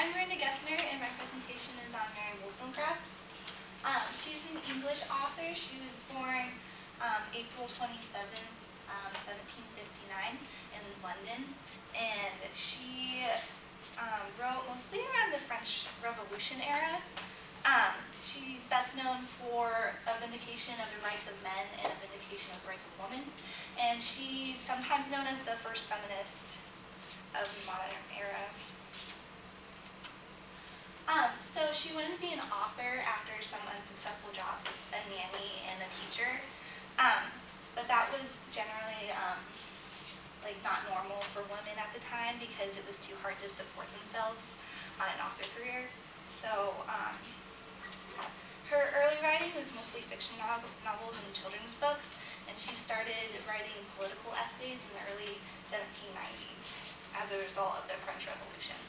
And my presentation is on Mary Wollstonecraft. She's an English author. She was born April 27, 1759 in London, and she wrote mostly around the French Revolution era. She's best known for a vindication of the rights of men and a vindication of the rights of women, and she's sometimes known as the first feminist of the modern era. So she wanted to be an author after some unsuccessful jobs as a nanny and a teacher, but that was generally not normal for women at the time because it was too hard to support themselves on an author career. So her early writing was mostly fiction novels and children's books, and she started writing political essays in the early 1790s as a result of the French Revolution.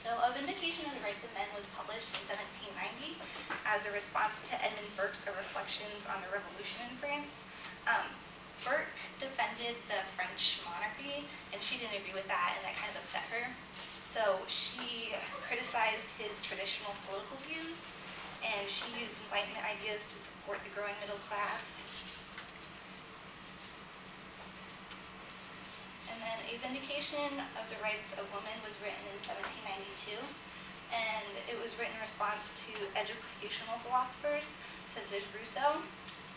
So A Vindication of the Rights of Men was published in 1790 as a response to Edmund Burke's Reflections on the Revolution in France. Burke defended the French monarchy, and she didn't agree with that, and that kind of upset her. So she criticized his traditional political views, and she used Enlightenment ideas to support the growing middle class. And then A Vindication of the Rights of Women was written in 1792, and it was written in response to educational philosophers such as Rousseau,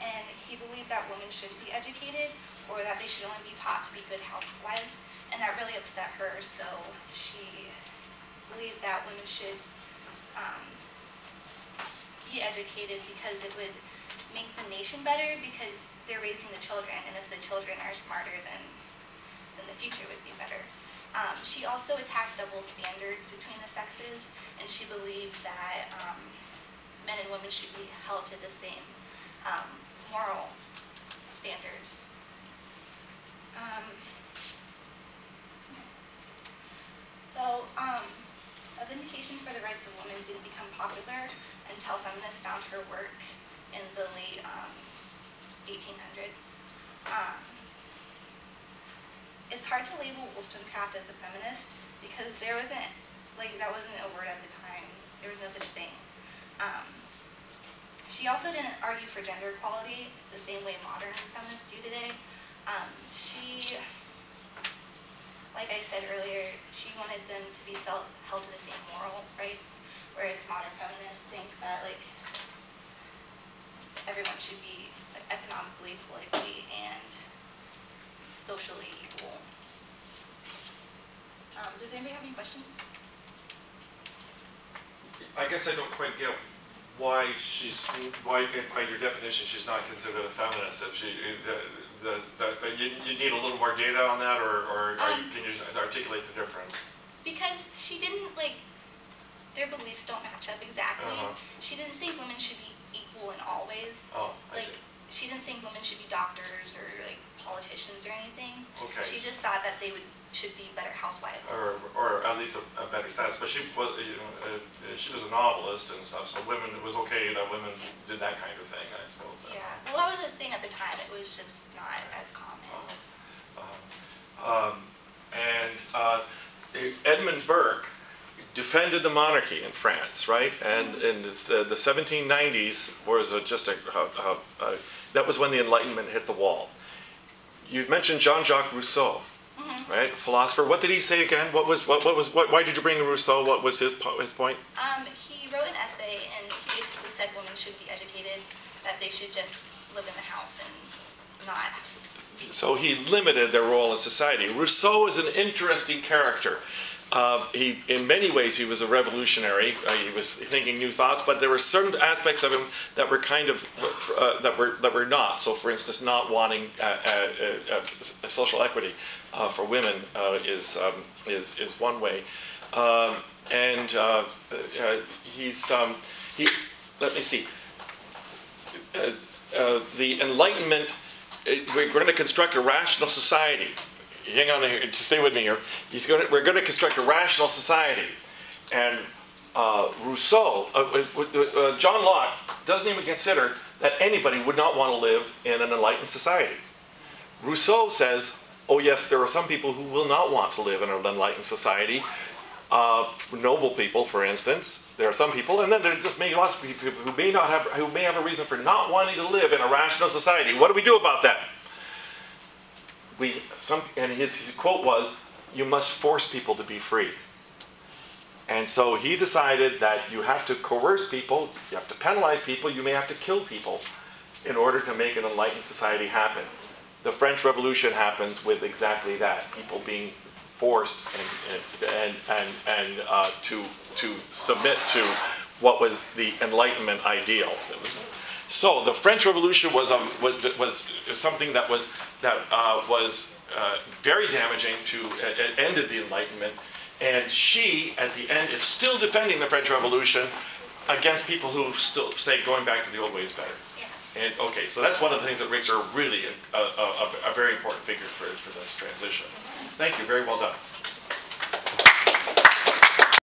and he believed that women shouldn't be educated or that they should only be taught to be good housewives, and that really upset her, so she believed that women should be educated because it would make the nation better because they're raising the children, and if the children are smarter, then the future would be better. She also attacked double standards between the sexes, and she believed that men and women should be held to the same moral standards. A Vindication for the Rights of Women didn't become popular until feminists found her work in the late 1800s. It's hard to label Wollstonecraft as a feminist because that wasn't a word at the time. There was no such thing. She also didn't argue for gender equality the same way modern feminists do today. She, like I said earlier, she wanted them to be held to the same moral rights, whereas modern feminists think that everyone should be economically, politically, and socially equal. Does anybody have any questions? I guess I don't quite get why by your definition she's not considered a feminist. If she, you need a little more data on that, or can you articulate the difference? Because she didn't their beliefs don't match up exactly. She didn't think women should be equal in all ways. Oh, I see. She didn't think women should be doctors or politicians or anything. Okay. She just thought that they should be better housewives. Or at least a better status. But she was, she was a novelist and stuff, so it was okay that women did that kind of thing, I suppose. Yeah. Well, that was a thing at the time. It was just not as common. Edmund Burke defended the monarchy in France, right? And in the 1790s was that was when the Enlightenment hit the wall. You mentioned Jean-Jacques Rousseau, right? Philosopher. What did he say again? Why did you bring Rousseau? What was his point? He wrote an essay, and he basically said women should be educated, that they should just live in the house and not. So he limited their role in society. Rousseau is an interesting character. In many ways, he was a revolutionary. He was thinking new thoughts, but there were certain aspects of him that were kind of that were not. So, for instance, not wanting social equity for women is one way. Let me see. The Enlightenment. We're going to construct a rational society. Hang on here, just stay with me here. We're going to construct a rational society. And Rousseau, John Locke doesn't even consider that anybody would not want to live in an enlightened society. Rousseau says oh yes, there are some people who will not want to live in an enlightened society. Noble people, for instance. There are some people, and then there just may be lots of people who may have a reason for not wanting to live in a rational society. What do we do about that? And his quote was, "You must force people to be free." And so he decided that you have to coerce people, you have to penalize people, you may have to kill people in order to make an enlightened society happen. The French Revolution happens with exactly that, people being forced to submit to what was the Enlightenment ideal. So the French Revolution was something that was very damaging to. It ended the Enlightenment, and she at the end is still defending the French Revolution against people who still say going back to the old way is better. Yeah. And okay, so that's one of the things that makes her really a very important figure for this transition. Thank you. Very well done.